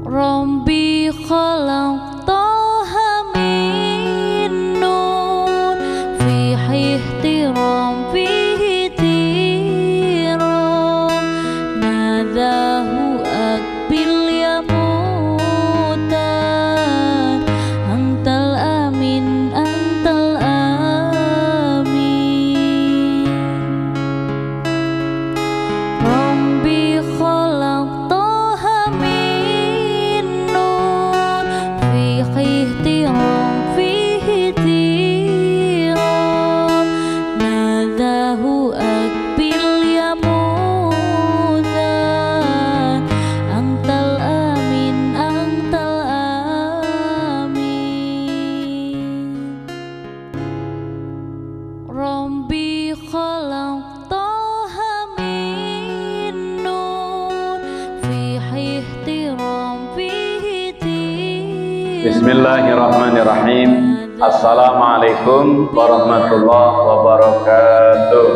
Rabbi khalaqtaha min nur fihi ihtiram fihi tiram nadahu akbil yamutan antal amin antal amin Rabbi khalaqtaha min nur fihi ihtiram fihi tiram nadahu akbil yamutan antal amin antal amin Rabbi khalaqtaha min nur fihi ihtiram fihi tiram Bismillahirrahmanirrahim. Assalamualaikum warahmatullahi wabarakatuh.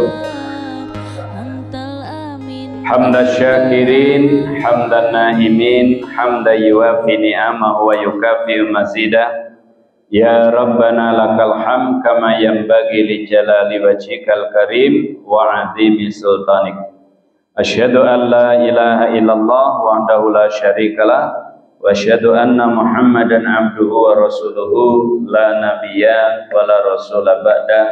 antal amin Hamdan syakirin, hamdan na'imin, hamdan yuwafi ni'amahu wa yukafi mazidah. Ya Rabbana lakal hamd kama yanbaghi li jalali wajhikal karim wa 'azimi sultanik. Asyhadu an la ilaha illallah wahdahu la syarikalah wa asyhadu anna Muhammadan abduhu wa rasuluhu la nabiyya wa la rasula ba'da.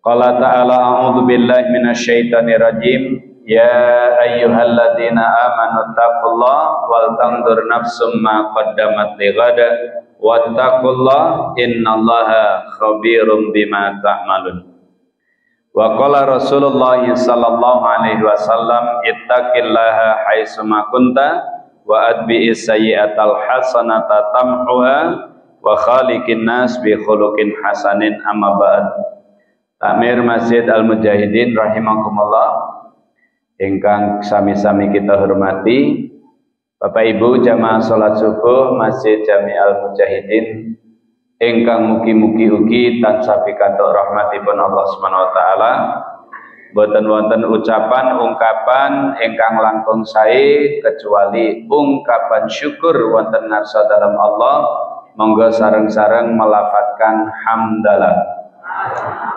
Qala ta'ala a'udzu billahi minasyaitonir rajim. Ya ayyuhalladzina amanu taqullaha wal tanzur nafsum ma qaddamat lighada wattaqullaha innallaha khabirum bima ta'malun. Wa qala Rasulullah sallallahu alaihi wasallam ittaqillaha haitsu ma kunta wa adbi'is sayyi'atal hasanata tamhuha wa khaliqin nas bi khuluqin hasanin amma ba'd. Takmir Masjid Al-Mujahidin rahimakumullah ingkang sami-sami kita hormati Bapak Ibu jamaah salat subuh Masjid Jami Al-Mujahidin ingkang mugi-mugi ugi tansah pikantuk rahmatipun Allah Subhanahu wa taala. Boten wonten ucapan ungkapan ingkang langkung sae kecuali ungkapan syukur wonten ngarsa dalam Allah. Monggo sareng-sareng melafadzkan hamdalah.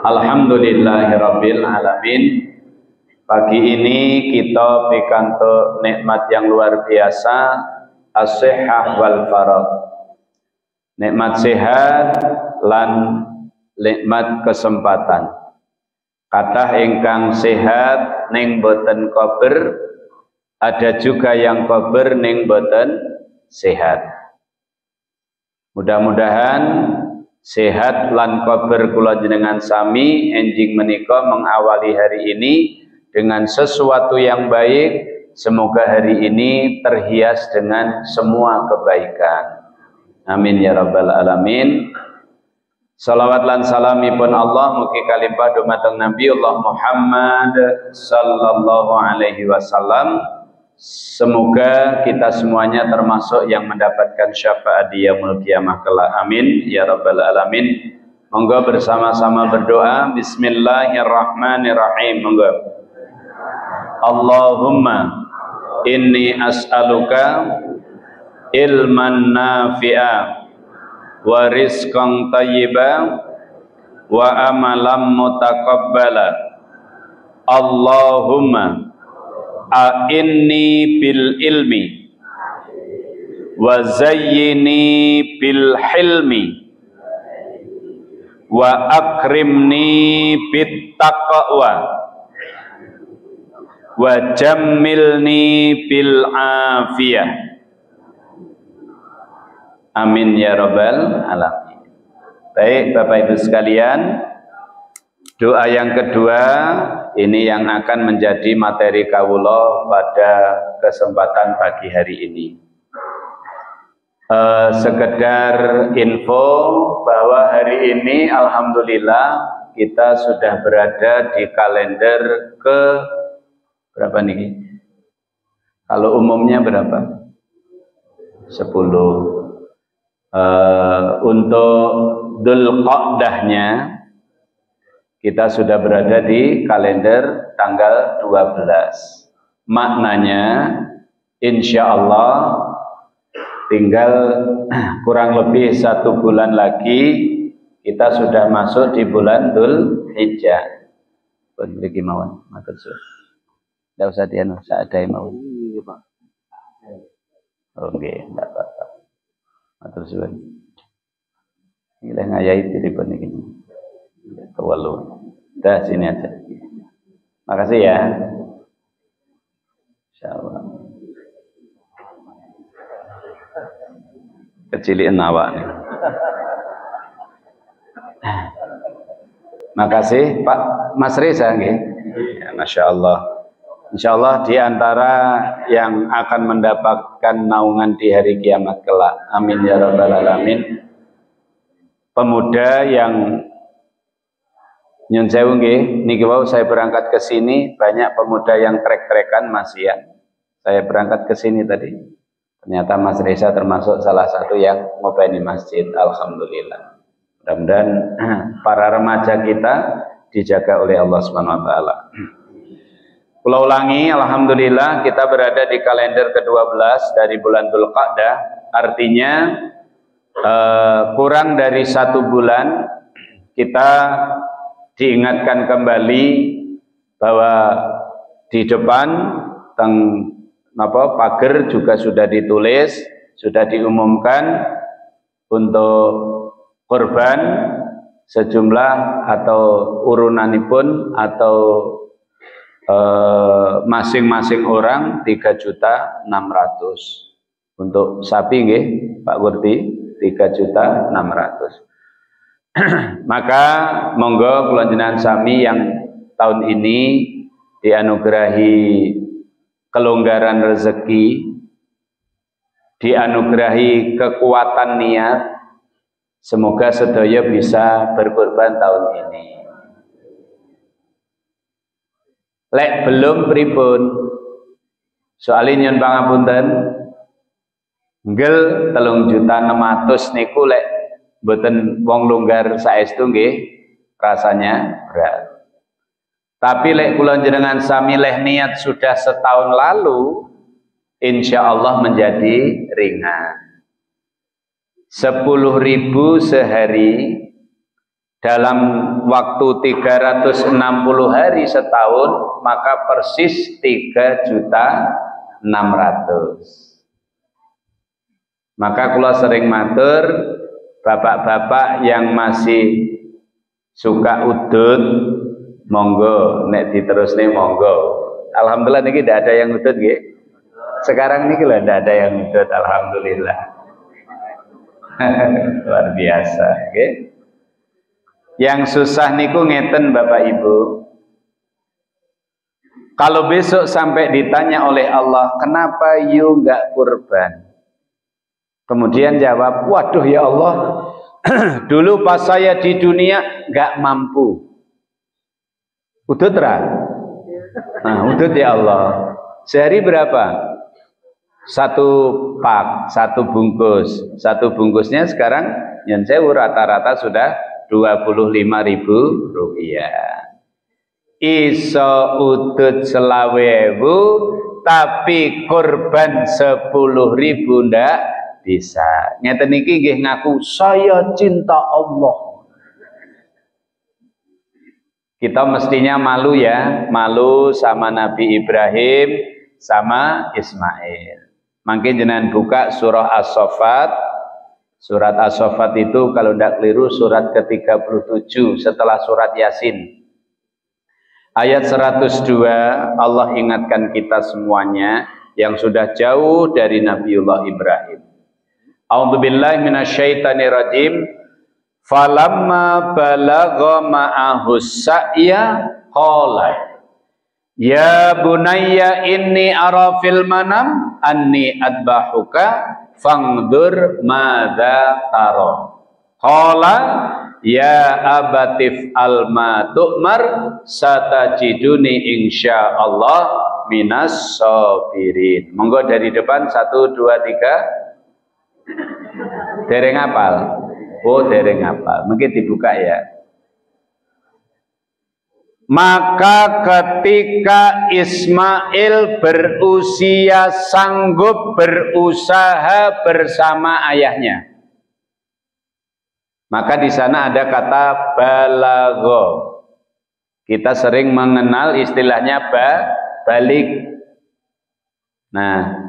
Alhamdulillahirabbil alamin. Pagi ini kita pikantuk nikmat yang luar biasa, as-sihhah wal faragh. Nikmat sehat lan nikmat kesempatan. Kathah ingkang sehat ning boten kober, ada juga yang kober ning boten sehat. Mudah-mudahan sehat lan kober kula jenengan sami enjing menika mengawali hari ini dengan sesuatu yang baik. Semoga hari ini terhias dengan semua kebaikan. Amin ya rabbal alamin. Salawat lan salamipun Allah mugi kalimpah dumateng Nabi Allah Muhammad sallallahu alaihi wasallam. Semoga kita semuanya termasuk yang mendapatkan syafaat di yaumul qiyamah kelak. Amin ya rabbal alamin. Monggo bersama-sama berdoa. Bismillahirrahmanirrahim. Monggo. Allahumma inni as'aluka ilman nafi'a wa rizqan thayyiban wa amalan mutaqabbala. Allahumma a'inni bil ilmi wa zayyini bil hilmi wa akrimni bit taqwa wa jammilni bil afiyah. Amin ya rabbal alamin. Baik Bapak Ibu sekalian, doa yang kedua ini yang akan menjadi materi kawula pada kesempatan pagi hari ini. Sekedar info bahwa hari ini alhamdulillah kita sudah berada di kalender ke berapa nih? Kalau umumnya berapa? 10. Untuk Dzulqa'dahnya kita sudah berada di kalender tanggal 12. Maknanya insya Allah tinggal kurang lebih 1 bulan lagi kita sudah masuk di bulan Dzul Hijjah. Pun mriki mawon, matur suwun. Ndak usah dianu, saadai mawon. Iya, Pak. Oh nggih, ndak apa-apa. Matur suwun. Iki lek ngayahi dipun iki. Kewelu. Dah sini aja. Makasih ya. Insyaallah. Kecilin awak nih. Makasih Pak Mas Reza nggih. Ya, Masya Allah. Insya Allah di antara yang akan mendapatkan naungan di hari kiamat kelak. Amin ya rabbal alamin. Pemuda yang nyun sewu nggih, niki wau saya berangkat ke sini banyak pemuda yang trek-trekan Mas ya. Saya berangkat ke sini tadi. Ternyata Mas Reza termasuk salah satu yang ngopeni masjid. Alhamdulillah. Mudah-mudahan para remaja kita dijaga oleh Allah Subhanahu wa taala. Kula ulangi, alhamdulillah kita berada di kalender ke-12 dari bulan Dzulqa'dah. Artinya kurang dari 1 bulan kita diingatkan kembali bahwa di depan pagar juga sudah ditulis, sudah diumumkan untuk korban sejumlah atau urunanipun atau masing-masing orang 3.600.000 untuk sapi nggih Pak Gurti 3.600.000. Maka monggo kula jenengan sami yang tahun ini dianugerahi kelonggaran rezeki, dianugerahi kekuatan niat, semoga sedaya bisa berkorban tahun ini. Lek belum pripun, soalnya nyun pangapunten, nggel 3.600.000 niku lek mboten wong longgar saestu nggih rasanya berat. Tapi lek kula jenengan sami leh niat sudah setahun lalu, insya Allah menjadi ringan. 10.000 sehari dalam waktu 360 hari setahun, maka persis 3.600.000. Maka kula sering matur, bapak-bapak yang masih suka udut, monggo, nek diterusne monggo. Alhamdulillah niki tidak ada yang udut nggih. Sekarang niki lho tidak ada yang udut, alhamdulillah. Luar biasa, nggih. Yang susah niku ngeten Bapak Ibu. Kalau besok sampai ditanya oleh Allah, kenapa you nggak kurban? Kemudian jawab, waduh ya Allah, dulu pas saya di dunia nggak mampu. Udut ra? Nah, udut ya Allah. Sehari berapa? 1 pak, 1 bungkus. 1 bungkusnya sekarang nyen sewu rata-rata sudah 25.000 rupiah. Iso udut 20.000, tapi kurban 10.000 ndak bisa. Ngeten niki nggih ngaku saya cinta Allah. Kita mestinya malu ya, malu sama Nabi Ibrahim sama Ismail. Mungkin jenengan buka surah As-Saffat. Surat As-Saffat itu kalau tidak keliru surat ke-37 setelah surat Yasin. Ayat 102, Allah ingatkan kita semuanya yang sudah jauh dari Nabiullah Ibrahim. A'udzubillahi minasyaitonirrajim. Falamma balagha ma'ahus sa'ya qala ya bunayya inni ara fil manam anni adbahuka fangdur madza tara. Qala ya abatif alma tu'mar satajiduni insyaallah minas sabirin. Monggo dari depan 1 2 3. Dereng hafal. Oh, dereng hafal. Mungkin dibuka ya. Maka ketika Ismail berusia sanggup berusaha bersama ayahnya, maka di sana ada kata balagho. Kita sering mengenal istilahnya balik. Nah,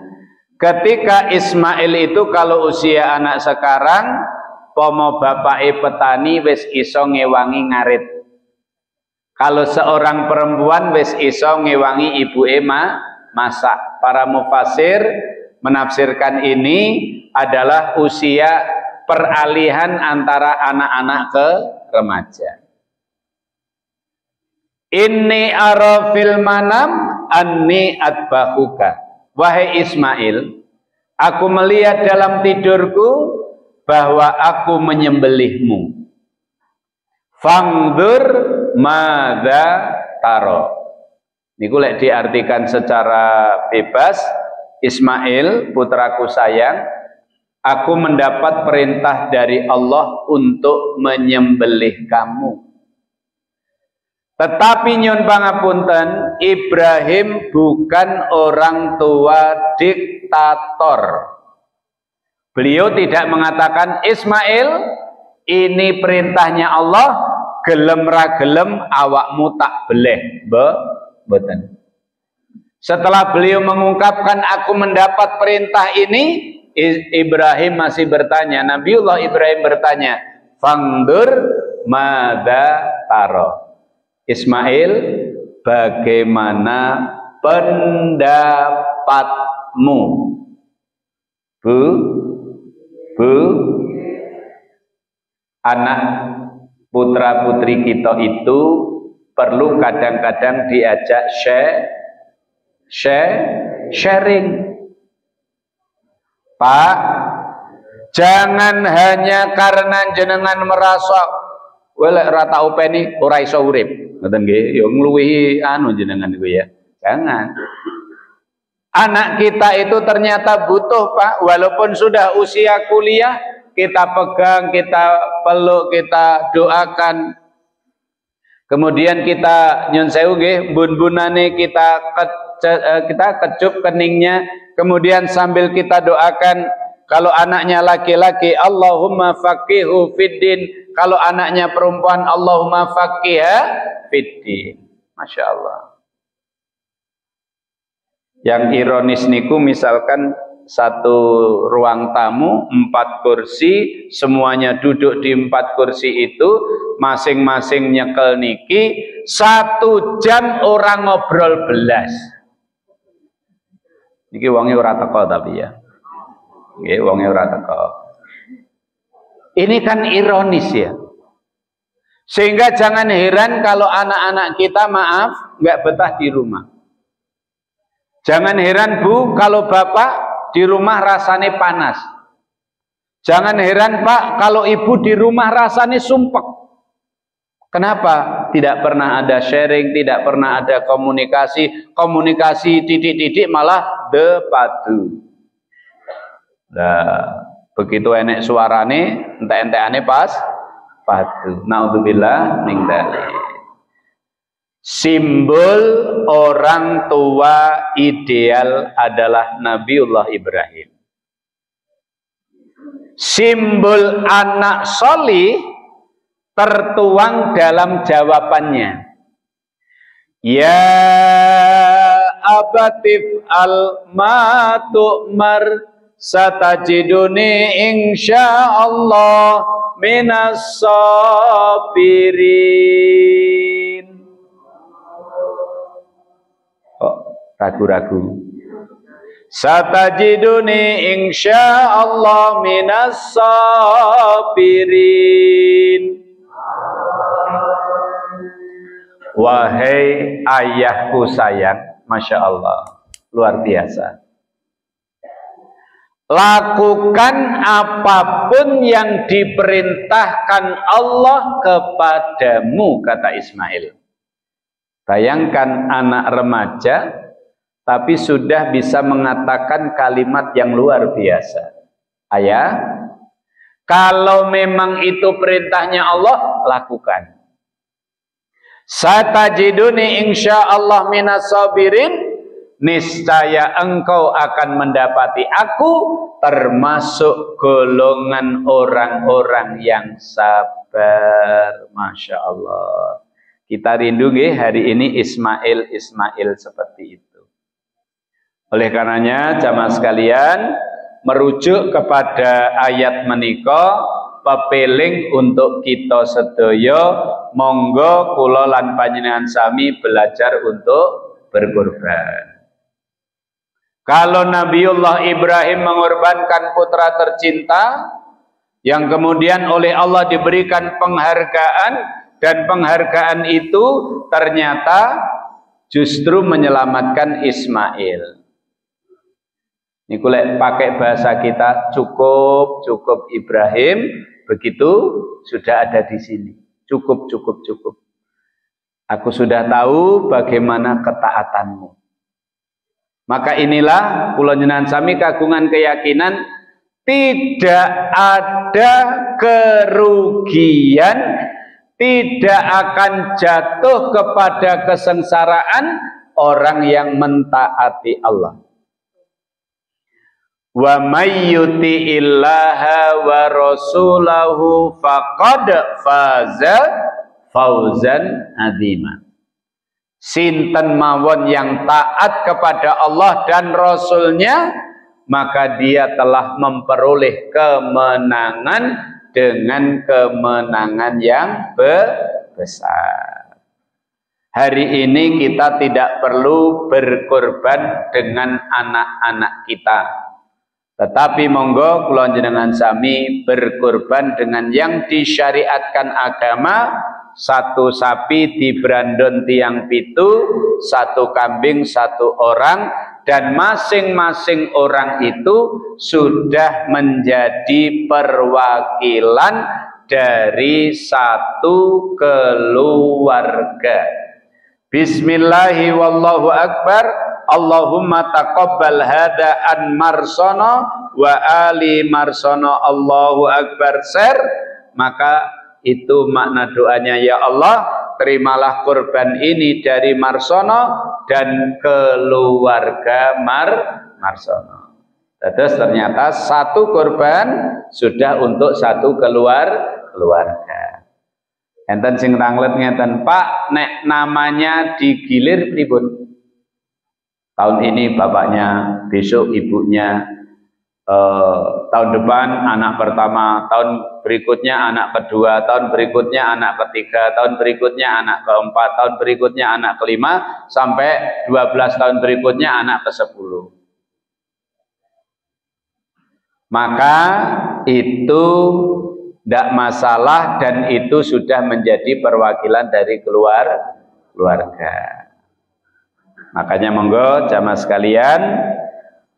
ketika Ismail itu kalau usia anak sekarang, pomo bapake petani wis iso ngewangi ngarit. Kalau seorang perempuan wis iso ngewangi ibuke masak. Para mufasir menafsirkan ini adalah usia peralihan antara anak-anak ke remaja. Inni ara fil manam anni atbahuka. Wahai Ismail, aku melihat dalam tidurku bahwa aku menyembelihmu. Fangdur madza taro. Niku lek diartikan secara bebas, Ismail putraku sayang, aku mendapat perintah dari Allah untuk menyembelih kamu. Tetapi nyun pangapunten, Ibrahim bukan orang tua diktator. Beliau tidak mengatakan, Ismail, ini perintahnya Allah, gelem ra gelem awakmu tak beleh. Boten. Setelah beliau mengungkapkan aku mendapat perintah ini, Ibrahim masih bertanya, Nabiullah Ibrahim bertanya, fangdur madza taro. Ismail, bagaimana pendapatmu? Bu, anak putra putri kita itu perlu kadang-kadang diajak sharing. Pak, jangan hanya karena jenengan merasa welek rata openi ora iso urip. Ngoten nggih, ya ngluwihi jenengan niku ya. Jangan. Anak kita itu ternyata butuh, Pak, walaupun sudah usia kuliah, kita pegang, kita peluk, kita doakan. Kemudian kita nyun sewu nggih, bun-bunane kita kecup keningnya, kemudian sambil kita doakan. Kalau anaknya laki-laki, Allahumma faqihu fiddin. Kalau anaknya perempuan, Allahumma faqiha fiddin. Masya Allah. Yang ironis niku misalkan satu ruang tamu, 4 kursi, semuanya duduk di 4 kursi itu, masing-masing nyekel niki, 1 jam orang ngobrol belas. Niki wonge ora teko tapi ya. Nggih, wonge ora teko. Ini kan ironis ya. Sehingga jangan heran kalau anak-anak kita maaf nggak betah di rumah. Jangan heran Bu kalau bapak di rumah rasanya panas. Jangan heran Pak kalau ibu di rumah rasanya sumpek. Kenapa? Tidak pernah ada sharing, tidak pernah ada komunikasi. Komunikasi titik-titik malah depadu. Nah, begitu enek suarane, ente-enteane pas padu. Naudzubillah min dzalik. Simbol orang tua ideal adalah Nabiullah Ibrahim. Simbol anak solih tertuang dalam jawabannya. Ya abatif al ma tu'mar satajiduni insyaallah minas sabirin. Ragu-ragu. Satajiduni insyaallah minas sabirin. Wahai ayahku sayang, Masya Allah, luar biasa. Lakukan apapun yang diperintahkan Allah kepadamu, kata Ismail. Bayangkan anak remaja tapi sudah bisa mengatakan kalimat yang luar biasa. Ayah, kalau memang itu perintahnya Allah, lakukan. Satajiduni insyaallah minas sabirin, niscaya engkau akan mendapati aku termasuk golongan orang-orang yang sabar. Masya Allah. Kita rindu hari ini Ismail seperti itu. Oleh karenanya jamaah sekalian, merujuk kepada ayat menika pepeling untuk kita sedaya, monggo kula lan panjenengan sami belajar untuk berkorban. Kalau Nabiullah Ibrahim mengorbankan putra tercinta yang kemudian oleh Allah diberikan penghargaan, dan penghargaan itu ternyata justru menyelamatkan Ismail. Ini kulek pakai bahasa kita, cukup Ibrahim, begitu sudah ada di sini. Cukup. Aku sudah tahu bagaimana ketaatanmu. Maka inilah kula njenengan sami kagungan keyakinan tidak ada kerugian, tidak akan jatuh kepada kesengsaraan orang yang mentaati Allah. Wa may yuti'illaha wa rasulahu faqad faza fauzan azima. Sinten mawon yang taat kepada Allah dan Rasulnya, maka dia telah memperoleh kemenangan dengan kemenangan yang besar. Hari ini kita tidak perlu berkorban dengan anak-anak kita, tetapi monggo kula njenengan sami berkorban dengan yang disyariatkan agama. 1 sapi dibrandon tiang pitu, 1 kambing 1 orang, dan masing-masing orang itu sudah menjadi perwakilan dari 1 keluarga. Bismillahi wallahu akbar. Allahumma taqabbal hada an marsono wa ali marsono. Allahu akbar ser. Maka itu makna doanya, ya Allah, terimalah kurban ini dari Marsono dan keluarga Marsono. Terus ternyata 1 kurban sudah untuk 1 keluarga. Enten sing ranglet ngeten, Pak, nek namanya digilir pripun? Tahun ini bapaknya, besok ibunya, tahun depan anak pertama, tahun berikutnya anak kedua, tahun berikutnya anak ketiga, tahun berikutnya anak keempat, tahun berikutnya anak kelima, sampai 12 tahun berikutnya anak ke-10. Maka itu tidak masalah, dan itu sudah menjadi perwakilan dari keluarga. Makanya monggo jamaah sekalian,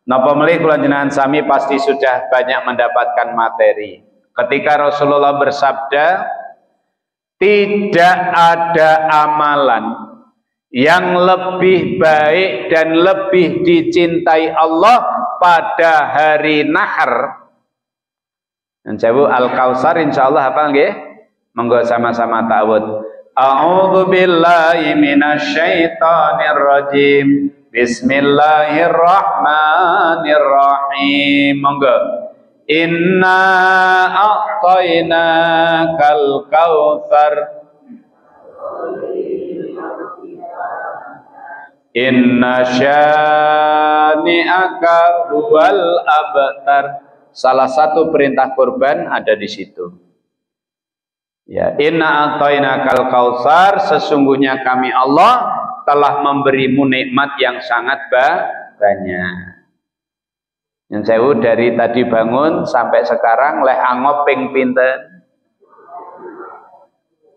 napa melih kula njenengan sami pasti sudah banyak mendapatkan materi. Ketika Rasulullah bersabda, tidak ada amalan yang lebih baik dan lebih dicintai Allah pada hari Nahar. Dan saya Al-Kautsar insyaallah hafal nggih? Monggo sama-sama ta'awudz. A'udzu billahi minasyaitonir rajim. Bismillahirrahmanirrahim. Monggo. Inna a'tainakal kautsar. Inna syani'aka huwal abtar. Salah satu perintah kurban ada di situ. Ya, inna a'tainakal kautsar, sesungguhnya kami Allah telah memberimu nikmat yang sangat banyak. Yang sewu dari tadi bangun sampai sekarang leh angop ping pinten.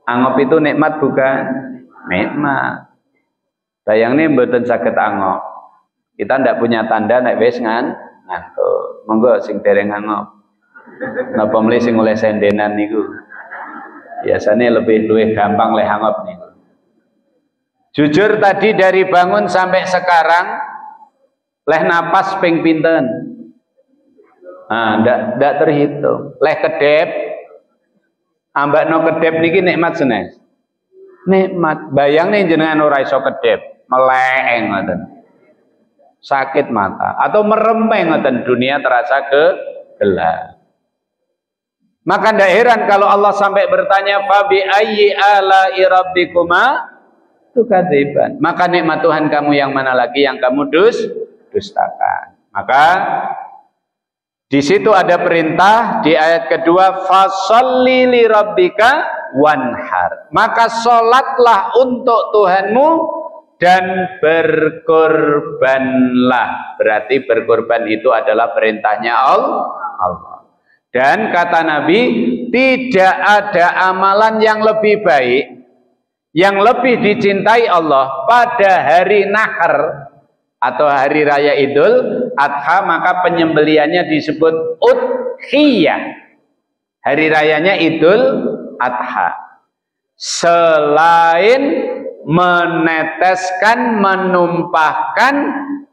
Angop itu nikmat bukan? Nikmat. Bayangnya mboten saged angop. Kita ndak punya tanda nek wis ngantuk. Monggo sing dereng angop. Napa mlih sing oleh sendenan niku. Biasanya lebih gampang leh angop niku. Jujur tadi dari bangun sampai sekarang leh napas ping pinten. Ndak terhitung. Leh kedep, ambakno kedep niki nikmat senes. nikmat. Bayang nih jenengan ora iso kedep, meleng ngoten. Sakit mata atau meremeng ngoten, dunia terasa gelap. Maka ndak heran kalau Allah sampai bertanya fa bi ayyi ala'i rabbikuma tukadziban. Maka nikmat Tuhan kamu yang mana lagi yang kamu dustakan. Maka di situ ada perintah di ayat kedua fasholli li rabbika wanhar. Maka salatlah untuk Tuhanmu dan berkorbanlah. Berarti berkorban itu adalah perintahnya Allah. Dan kata Nabi, tidak ada amalan yang lebih baik, yang lebih dicintai Allah pada hari Nahar atau hari raya Idul Adha, maka penyembeliannya disebut udhiyah. Hari rayanya Idul Adha. Selain meneteskan, menumpahkan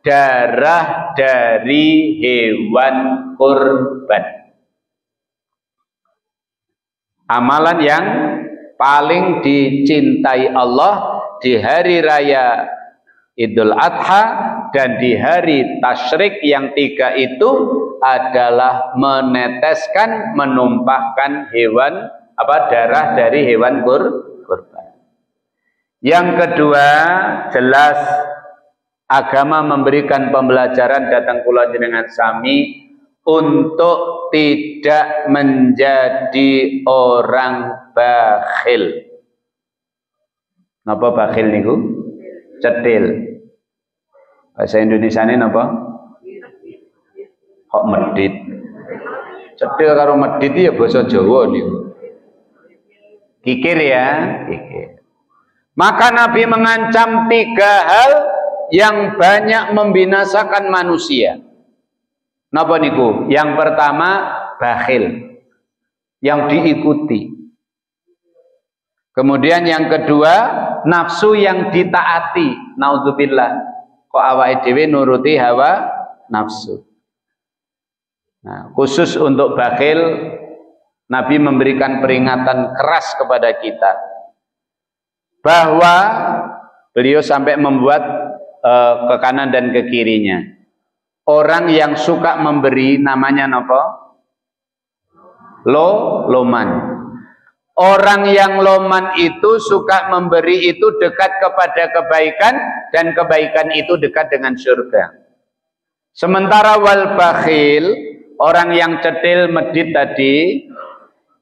darah dari hewan kurban. Amalan yang paling dicintai Allah di hari raya Idul Adha dan di hari tasyrik yang 3 itu adalah meneteskan, menumpahkan hewan darah dari hewan kurban. Yang kedua, jelas agama memberikan pembelajaran datang kula jenengan sami untuk tidak menjadi orang bakhil. Napa bakhil niku? Cetil. Bahasa Indonesia ini napa? Kok medit. Cetil karo medit ya basa Jawa niku. Kikir ya, kikir. Maka Nabi mengancam 3 hal yang banyak membinasakan manusia. Napa niku? Yang pertama bakhil, yang diikuti. Kemudian yang kedua nafsu yang ditaati. Naudzubillah. Kok awake dhewe nuruti hawa nafsu. Nah, khusus untuk bakhil Nabi memberikan peringatan keras kepada kita bahwa beliau sampai membuat ke kanan dan ke kirinya. Orang yang suka memberi namanya napa? Loman. Orang yang loman itu suka memberi itu dekat kepada kebaikan dan kebaikan itu dekat dengan surga. Sementara wal bakhil, orang yang cetil medit tadi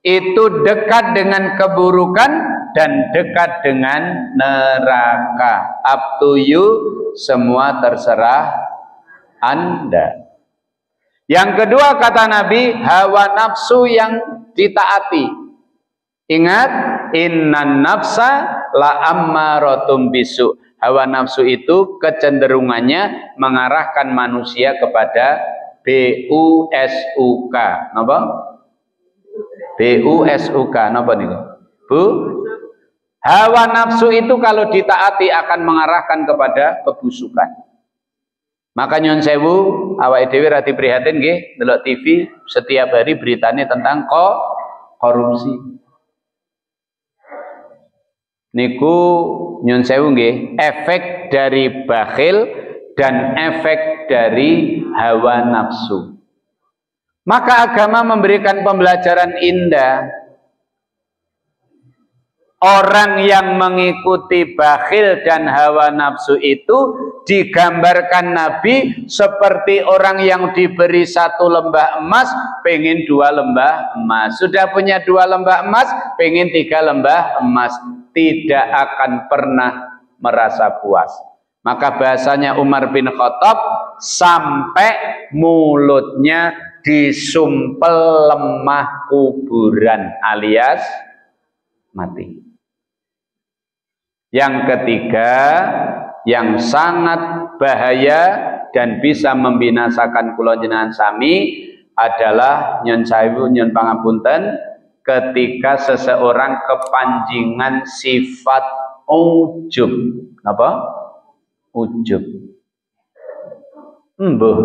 itu dekat dengan keburukan dan dekat dengan neraka. Up to you, semua terserah Anda. Yang kedua kata Nabi, hawa nafsu yang ditaati. Ingat, innan nafsa la ammaratum bisu. Hawa nafsu itu kecenderungannya mengarahkan manusia kepada BUSUK. Napa? BUSUK. Napa niku? Bu? Hawa nafsu itu kalau ditaati akan mengarahkan kepada kebusukan. Maka nyun sewu awake dhewe ra diprihatin nggih ndelok TV setiap hari beritanya tentang korupsi. Niku nyun sewu nggih efek dari bakhil dan efek dari hawa nafsu. Maka agama memberikan pembelajaran indah. Orang yang mengikuti bakhil dan hawa nafsu itu digambarkan Nabi seperti orang yang diberi 1 lembah emas, pengen 2 lembah emas. Sudah punya 2 lembah emas, pengen 3 lembah emas. Tidak akan pernah merasa puas. Maka bahasanya Umar bin Khattab, sampai mulutnya disumpel lemah kuburan alias mati. Yang ketiga, yang sangat bahaya dan bisa membinasakan kula jenengan sami adalah nyun sawu nyun pangapunten, ketika seseorang kepanjingan sifat ujub. Napa? Ujub. Mbuh.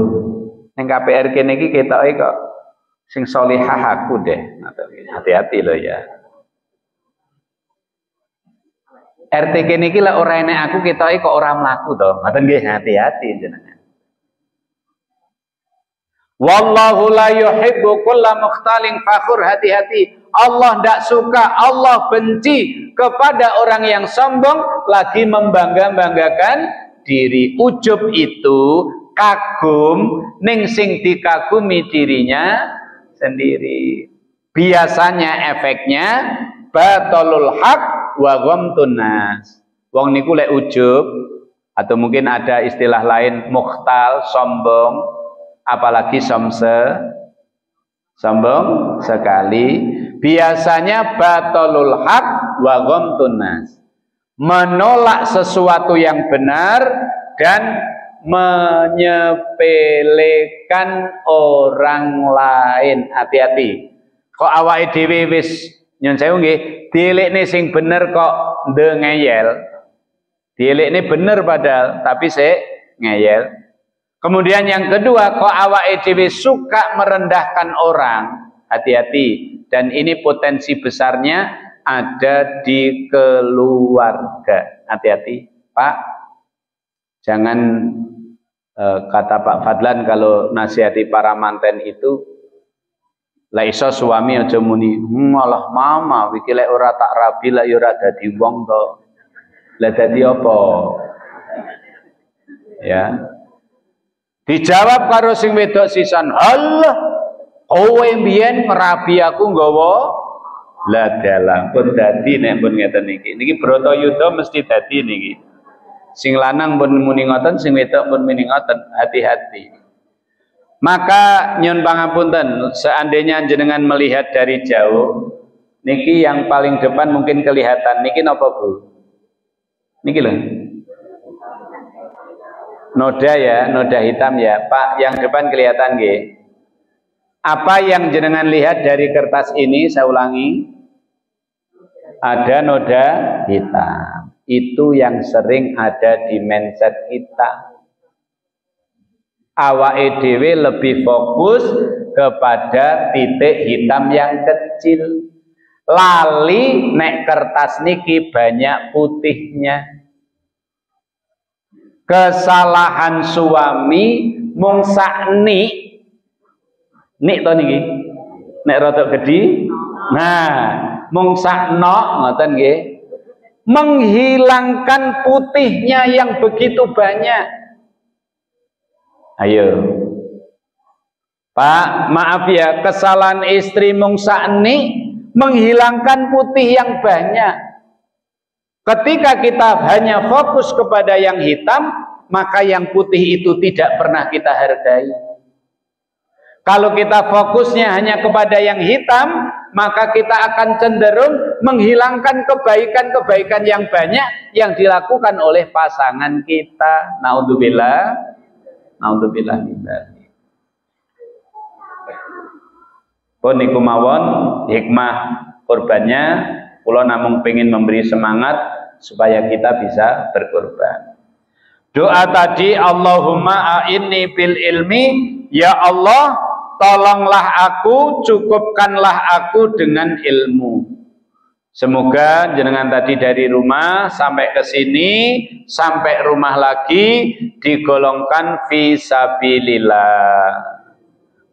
Ning KPR kene iki ketoke kok sing salihah aku deh. Hati-hati loh ya. RT kene iki lek ora enek aku ketoke kok ora mlaku to. Ngoten nggih, hati-hati jenengan. Wallahu la yuhibbu kulla mukhtalin fakhur, hati-hati. Allah tidak suka, Allah benci kepada orang yang sombong lagi membangga-banggakan diri. Ujub itu kagum ning sing dikagumi dirinya sendiri. Biasanya efeknya batalul haq wa ghamtun nas. Wong niku lek ujub atau mungkin ada istilah lain mukhtal, sombong, apalagi sombong sekali, biasanya batalul haq wa ghamtun nas. Menolak sesuatu yang benar dan menyepelekan orang lain. Hati-hati. Kok awake dhewe wis nyun sewu nggih, dilekne sing bener kok ndengeyel. Dilekne bener padahal tapi sik ngeyel. Kemudian yang kedua, kok awake dhewe suka merendahkan orang. Hati-hati. Dan ini potensi besarnya ada di keluarga. Hati-hati, Pak. Jangan kata Pak Fadlan kalau nasihati para manten itu, lah iso suami aja muni, malah mama iki lek ora tak rabi lek ya ora dadi wong to. Lah dadi apa? Ya. Dijawab karo sing wedok sisan, "Allah, kowe mbiyen ngerabi aku nggawa." Lah dalam pun dadi nek pun ngeten iki. Niki Bratayuda mesti dadi niki. Sing lanang pun muni ngoten, sing wedok pun muni ngoten. Hati-hati. Maka nyun pangapunten, seandainya jenengan melihat dari jauh, niki yang paling depan mungkin kelihatan. Niki napa Bu? Niki lho. Noda ya, noda hitam ya. Pak, yang depan kelihatan nggih. Apa yang jenengan lihat dari kertas ini, saya ulangi. Ada noda hitam. Itu yang sering ada di mindset kita. Awake dhewe lebih fokus kepada titik hitam yang kecil. Lali nek kertas niki banyak putihnya. Kesalahan suami mung sak nik to niki. Nek rada gedhi. Nah, mung sak nok ngoten nggih. Menghilangkan putihnya yang begitu banyak. Ayo Pak, maaf ya, kesalahan istri mung sakni menghilangkan putih yang banyak. Ketika kita hanya fokus kepada yang hitam, maka yang putih itu tidak pernah kita hargai. Kalau kita fokusnya hanya kepada yang hitam, maka kita akan cenderung menghilangkan kebaikan-kebaikan yang banyak yang dilakukan oleh pasangan kita. Naudzubillah. Naudzubillah min dzalik. Pun niku mawon hikmah kurbannya, kula namung pengin memberi semangat supaya kita bisa berkorban. Doa tadi, Allahumma a'inni bil ilmi, ya Allah tolonglah aku, cukupkanlah aku dengan ilmu. Semoga jenengan tadi dari rumah sampai ke sini, sampai rumah lagi digolongkan fi sabilillah.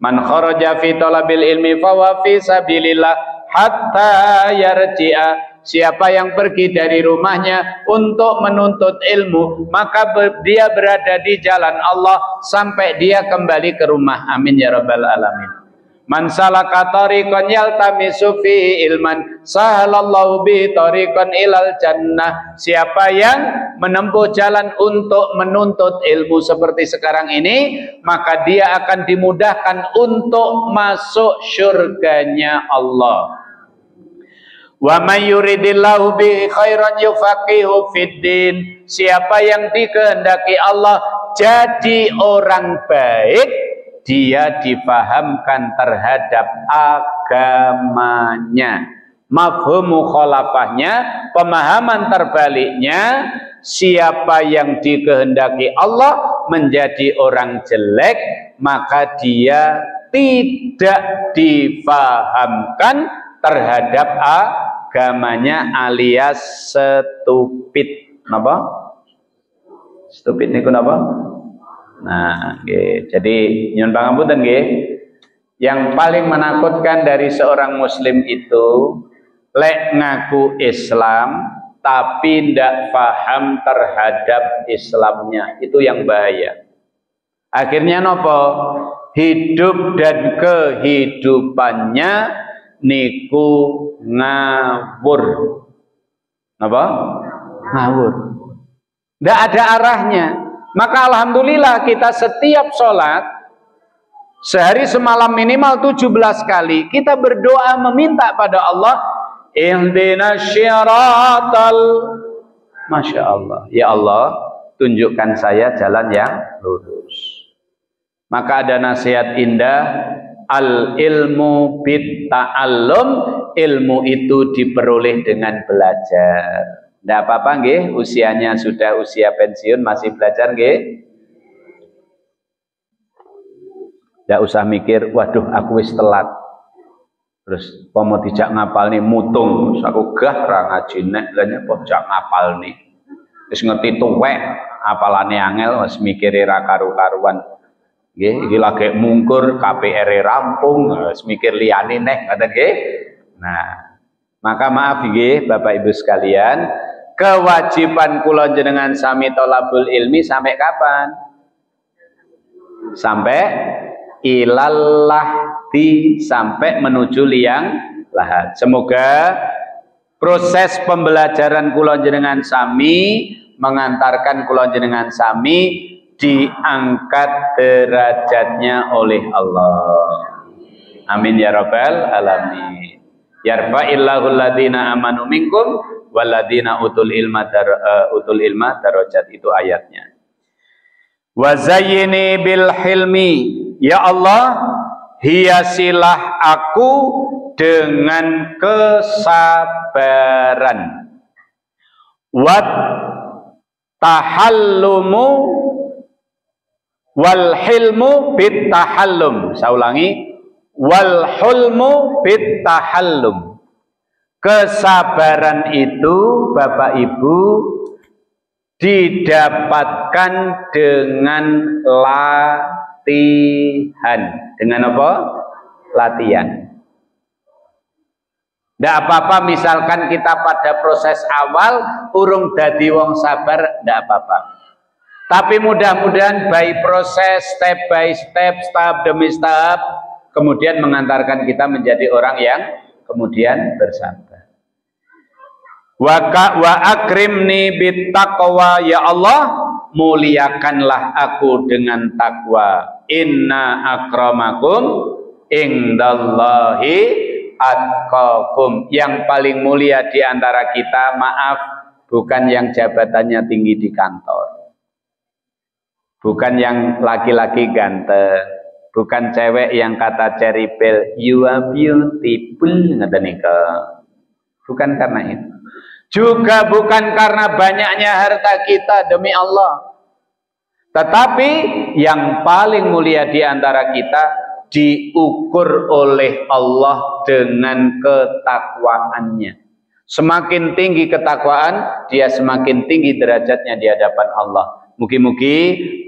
Man kharaja fi talabil ilmi fa wa fi sabilillah hatta yarji'a. Siapa yang pergi dari rumahnya untuk menuntut ilmu, maka dia berada di jalan Allah sampai dia kembali ke rumah. Amin ya rabbal alamin. Man salaka tariqan yaltamisu fi ilman sahalallahu bi tariqan ilal jannah. Siapa yang menempuh jalan untuk menuntut ilmu seperti sekarang ini, maka dia akan dimudahkan untuk masuk surganya Allah. Wa may yuridillahu bi khairan yufaqihu fiddin. Siapa yang dikehendaki Allah jadi orang baik, dia difahamkan terhadap agamanya. Mafhum mukhalafahnya, pemahaman terbaliknya, siapa yang dikehendaki Allah menjadi orang jelek, maka dia tidak difahamkan terhadap agamanya alias stupid. Napa? Stupid niku napa? Nah, nggih. Jadi nyuwun pangapunten nggih. Yang paling menakutkan dari seorang muslim itu lek ngaku Islam tapi ndak paham terhadap Islamnya, itu yang bahaya. Akhirnya nopo? Hidup dan kehidupannya niku ngawur. Apa? Ngawur. Ndak ada arahnya. Maka alhamdulillah kita setiap sholat sehari semalam minimal 17 kali kita berdoa meminta pada Allah, ihdinas syiratal, Masya Allah, ya Allah tunjukkan saya jalan yang lurus. Maka ada nasihat indah, al ilmu bit ta'allum, ilmu itu diperoleh dengan belajar. Tidak apa-apa nggih, usianya sudah usia pensiun masih belajar nggih. Tidak usah mikir, waduh aku wis telat. Terus pomo dijak ngapal nih mutung, terus aku gah ra ngaji nek lha kok jak ngapal nih. Wis ngerti tuwek, apalane angel wis mikire ra karu-karuan. Nggih, iki lagi mungkur KPR rampung, wis mikir liyane neh ngoten nggih. Nah, maka maaf nggih Bapak Ibu sekalian, kewajiban kula jenengan sami thalabul ilmi sampai kapan? Sampai ilalahdi, sampai menuju liang lahat. Semoga proses pembelajaran kula jenengan sami mengantarkan kula jenengan sami diangkat derajatnya oleh Allah. Amin ya rabbal alamin. Yarfa'illahu alladhina amanu minkum waladina utul ilma darajat, itu ayatnya. Wa zayyini bil hilmi, ya Allah hiasilah aku dengan kesabaran. Wat tahallumu wal hilmu bit tahallum. Saya ulangi, wal hulmu bit tahallum. Kesabaran itu Bapak Ibu didapatkan dengan latihan. Dengan apa? Latihan. Tidak apa-apa misalkan kita pada proses awal urung dadi wong sabar, tidak apa-apa. Tapi mudah-mudahan by proses, step by step, tahap demi tahap, kemudian mengantarkan kita menjadi orang yang kemudian bersabar. Wa akrimni bit taqwa, ya Allah muliakanlah aku dengan takwa. Inna akramakum indallahi atqakum. Yang paling mulia di antara kita, maaf, bukan yang jabatannya tinggi di kantor, bukan yang laki-laki ganteng, bukan cewek yang kata Cherry Bell you are beautiful, ngeten nika. Bukan karena itu. Juga bukan karena banyaknya harta kita, demi Allah. Tetapi yang paling mulia di antara kita diukur oleh Allah dengan ketakwaannya. Semakin tinggi ketakwaan, dia semakin tinggi derajatnya di hadapan Allah. Mugi-mugi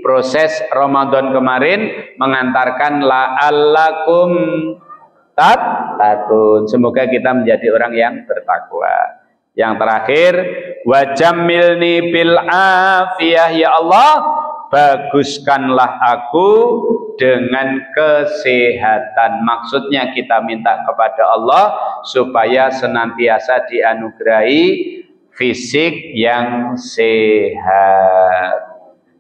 proses Ramadan kemarin mengantarkan la'allakum tattaqun. Semoga kita menjadi orang yang bertakwa. Yang terakhir, wajamilni bil afiyah, ya Allah baguskanlah aku dengan kesehatan. Maksudnya kita minta kepada Allah supaya senantiasa dianugerahi fisik yang sehat.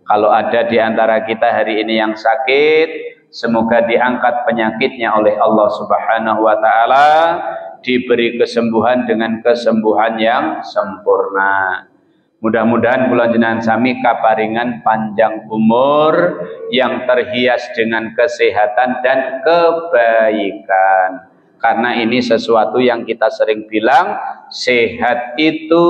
Kalau ada di antara kita hari ini yang sakit, semoga diangkat penyakitnya oleh Allah Subhanahu wa taala, diberi kesembuhan dengan kesembuhan yang sempurna. Mudah-mudahan kula jenengan sami kaparingan panjang umur yang terhias dengan kesehatan dan kebaikan. Karena ini sesuatu yang kita sering bilang, sehat itu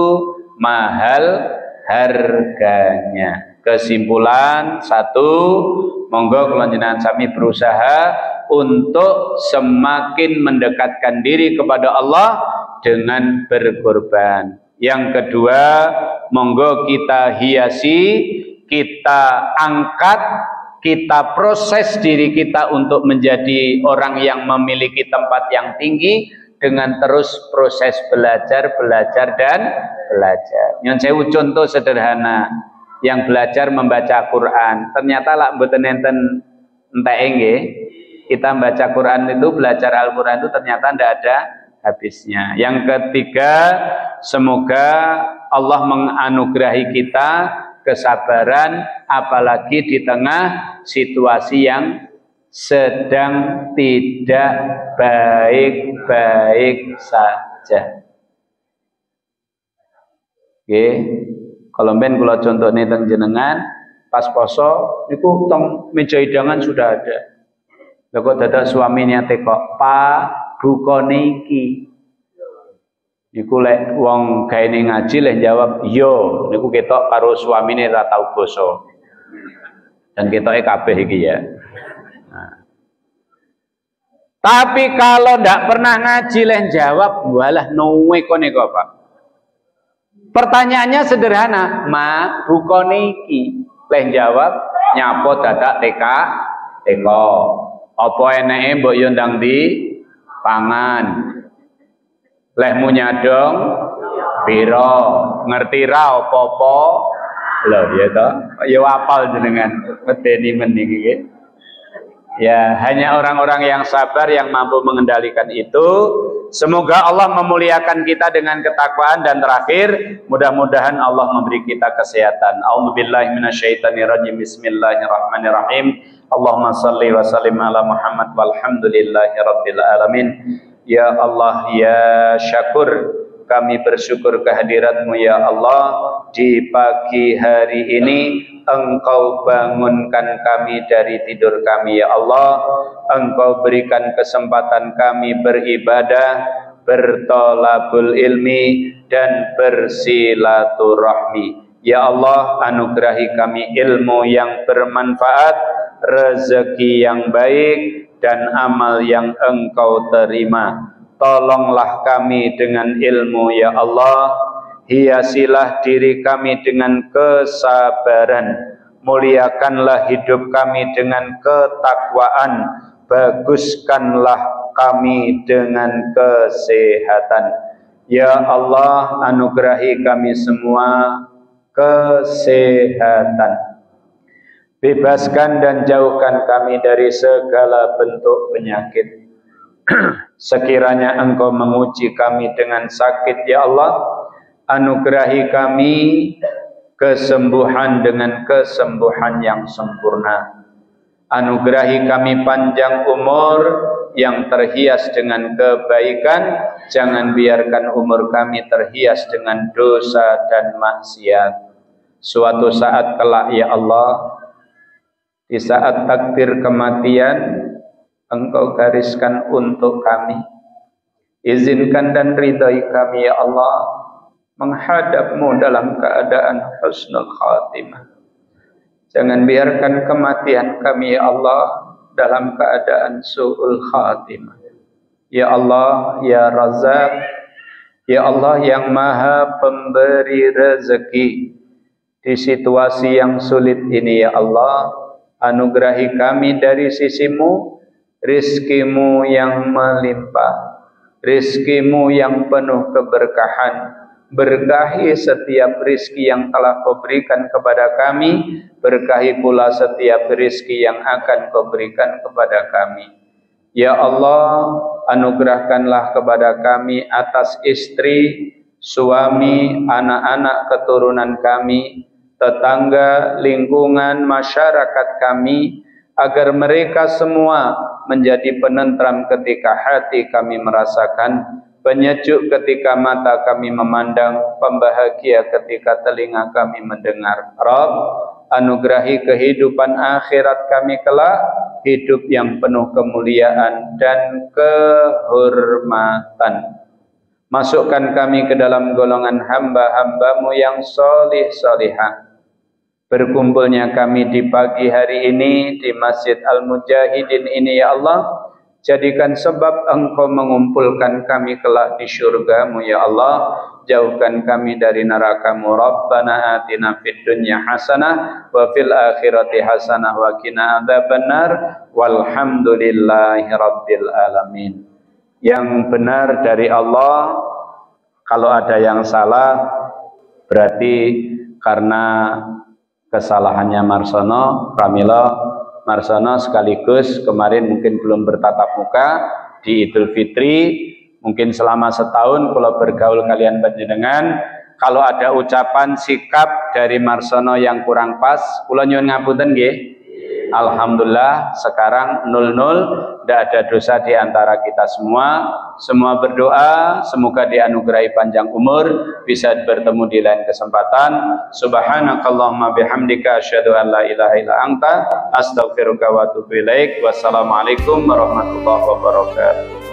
mahal harganya. Kesimpulan satu, monggo kula jenengan sami berusaha untuk semakin mendekatkan diri kepada Allah dengan berkorban. Yang kedua, monggo kita hiasi, kita angkat, kita proses diri kita untuk menjadi orang yang memiliki tempat yang tinggi dengan terus proses belajar dan belajar. Yang saya contoh sederhana, yang belajar membaca Quran, ternyata lah mboten enten entek nggih. Kita membaca Quran itu, belajar Al-Quran itu ternyata tidak ada habisnya. Yang ketiga, semoga Allah menganugerahi kita kesabaran, apalagi di tengah situasi yang sedang tidak baik-baik saja. Oke, kalau ben kula contohne teng jenengan pas poso niku teng meja hidangan sudah ada. Lha kok dadak suaminya teko, "Pak, bukane iki." Niku lek wong gaene ngaji lek jawab, "Yo." Niku ketok karo suamine ra tau basa. Dan ketoke kabeh iki ya. Nah. Tapi kalau ndak pernah ngaji lek jawab, "Walah nowe kene kok, Pak." Pertanyaannya sederhana, "Ma, bukane iki?" Lek jawab, "Nyapo dadak teko." Apa eneke mbok yo ndang di pangan. Lehmu nyadong piro, ngerti ra apa-apa. Lho ya toh, ya apal jenengan medeni mending iki. Ya, hanya orang-orang yang sabar yang mampu mengendalikan itu. Semoga Allah memuliakan kita dengan ketakwaan, dan terakhir mudah-mudahan Allah memberi kita kesehatan. A'udzubillahi minasyaitonirrajim. Bismillahirrahmanirrahim. Allahumma salli wa sallim ala Muhammad walhamdulillahi rabbil alamin. Ya Allah ya Syakur, kami bersyukur kehadirat-Mu ya Allah. Di pagi hari ini Engkau bangunkan kami dari tidur kami ya Allah. Engkau berikan kesempatan kami beribadah, bertolabul ilmi, dan bersilaturahmi. Ya Allah, anugerahi kami ilmu yang bermanfaat, rezeki yang baik, dan amal yang Engkau terima. Tolonglah kami dengan ilmu ya Allah. Hiasilah diri kami dengan kesabaran. Muliakanlah hidup kami dengan ketakwaan. Baguskanlah kami dengan kesehatan. Ya Allah, anugerahi kami semua kesehatan. Bebaskan dan jauhkan kami dari segala bentuk penyakit. Sekiranya Engkau menguji kami dengan sakit ya Allah, anugerahi kami kesembuhan dengan kesembuhan yang sempurna. Anugerahi kami panjang umur yang terhias dengan kebaikan. Jangan biarkan umur kami terhias dengan dosa dan maksiat. Suatu saat kelak ya Allah, di saat takdir kematian Engkau gariskan untuk kami, izinkan dan ridai kami ya Allah menghadap-Mu dalam keadaan husnul khatimah. Jangan biarkan kematian kami ya Allah dalam keadaan su'ul khatimah. Ya Allah, ya Razzaq, ya Allah yang maha pemberi rezeki, di situasi yang sulit ini ya Allah, anugerahi kami dari sisi-Mu rizki-Mu yang melimpah, rizki-Mu yang penuh keberkahan. Berkahi setiap rizki yang telah Kau berikan kepada kami, berkahi pula setiap rizki yang akan Kau berikan kepada kami. Ya Allah, anugerahkanlah kepada kami atas istri, suami, anak-anak keturunan kami, tetangga, lingkungan, masyarakat kami, agar mereka semua menjadi penentram ketika hati kami merasakan, penyejuk ketika mata kami memandang, pembahagia ketika telinga kami mendengar. Rabb, anugerahi kehidupan akhirat kami kelak, hidup yang penuh kemuliaan dan kehormatan. Masukkan kami ke dalam golongan hamba-hamba-Mu yang solih-solihah. Berkumpulnya kami di pagi hari ini di Masjid Al-Mujahidin ini ya Allah, Jadikan sebab Engkau mengumpulkan kami kelak di syurga-Mu ya Allah. Jauhkan kami dari neraka-Mu. Rabbana atina fid dunya hasanah wa fil akhirati hasanah wa qina adzabannar. Walhamdulillahi rabbil alamin. Yang benar dari Allah. Kalau ada yang salah berarti karena kesalahannya Marsono, Pramila Marsono, sekaligus kemarin mungkin belum bertatap muka di Idul Fitri. Mungkin selama setahun kalau bergaul kalian panjenengan, kalau ada ucapan sikap dari Marsono yang kurang pas, kula nyuwun ngapunten nggih. Alhamdulillah sekarang 0-0, tidak ada dosa di antara kita semua. Semua berdoa semoga dianugerahi panjang umur, bisa bertemu di lain kesempatan. Subhanakallahumma bihamdika asyhadu an la ilaha illa anta astaghfiruka wa atubu ilaik. Wassalamualaikum warahmatullahi wabarakatuh.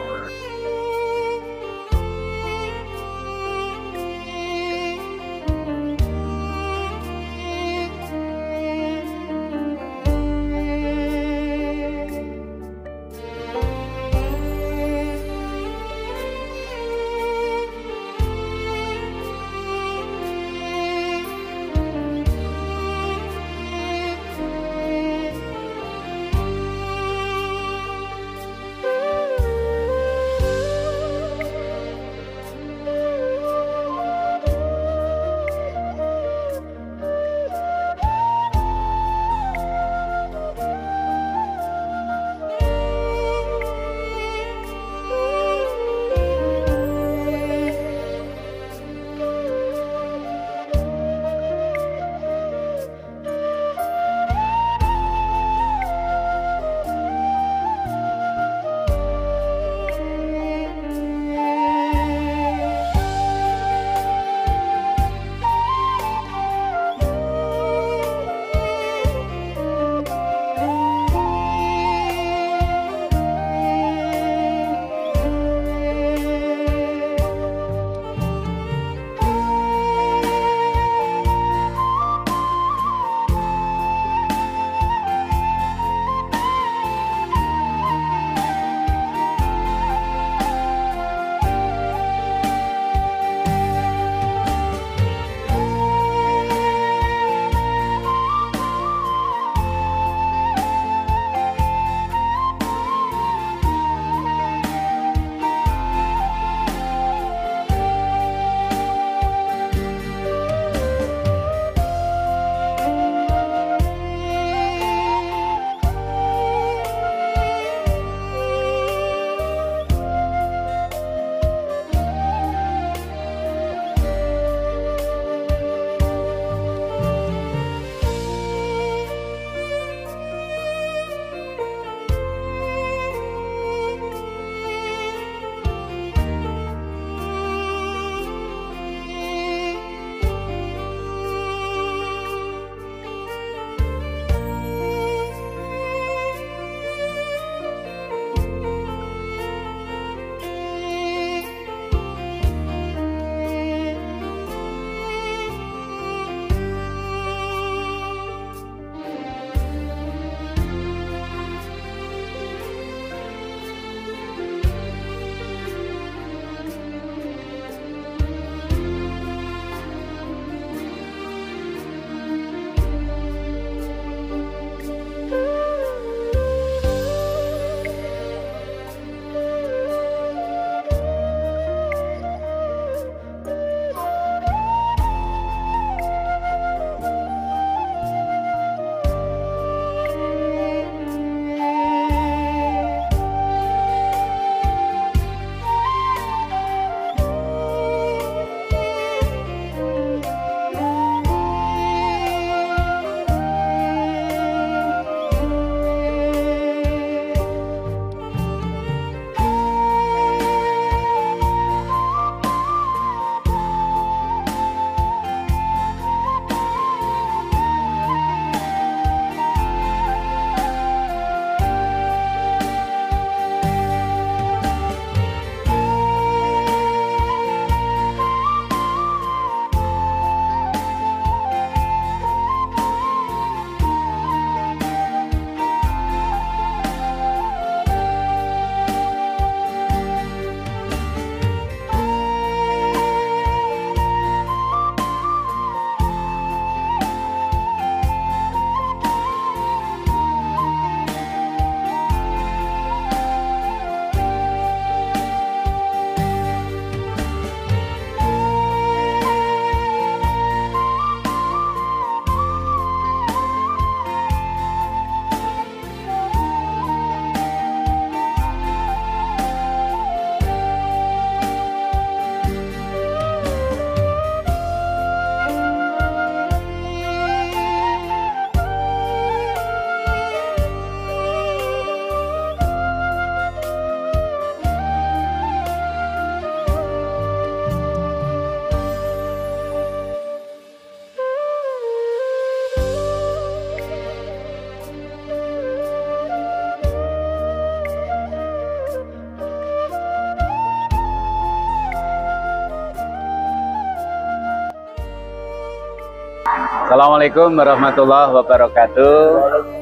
Assalamualaikum warahmatullahi wabarakatuh.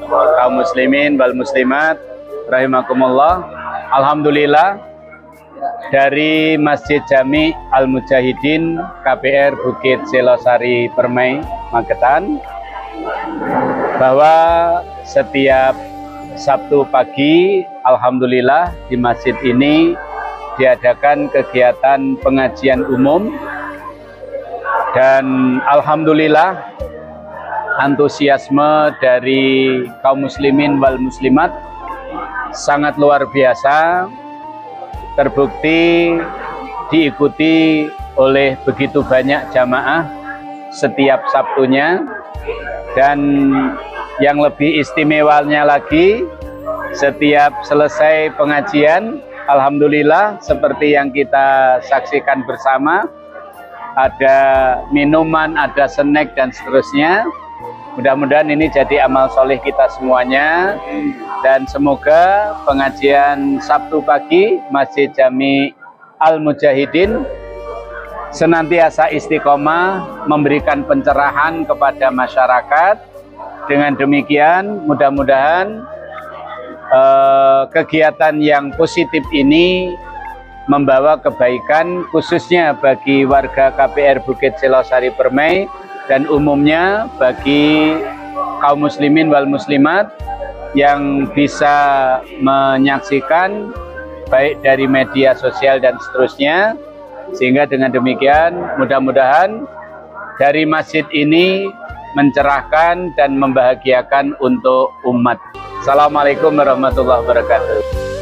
Kaum muslimin wal muslimat rahimakumullah. Alhamdulillah dari Masjid Jami Al Mujahidin KPR Bukit Selosari Permai Magetan, bahwa setiap Sabtu pagi alhamdulillah di masjid ini diadakan kegiatan pengajian umum, dan alhamdulillah antusiasme dari kaum muslimin wal muslimat sangat luar biasa, terbukti diikuti oleh begitu banyak jamaah setiap Sabtunya. Dan yang lebih istimewanya lagi, setiap selesai pengajian alhamdulillah seperti yang kita saksikan bersama, ada minuman, ada snack dan seterusnya. Mudah-mudahan ini jadi amal soleh kita semuanya, dan semoga pengajian Sabtu pagi Masjid Jami Al Mujahidin senantiasa istiqomah memberikan pencerahan kepada masyarakat. Dengan demikian mudah-mudahan kegiatan yang positif ini membawa kebaikan khususnya bagi warga KPR Bukit Selosari Permai dan umumnya bagi kaum muslimin wal muslimat yang bisa menyaksikan baik dari media sosial dan seterusnya, sehingga dengan demikian mudah-mudahan dari masjid ini mencerahkan dan membahagiakan untuk umat. Assalamualaikum warahmatullahi wabarakatuh.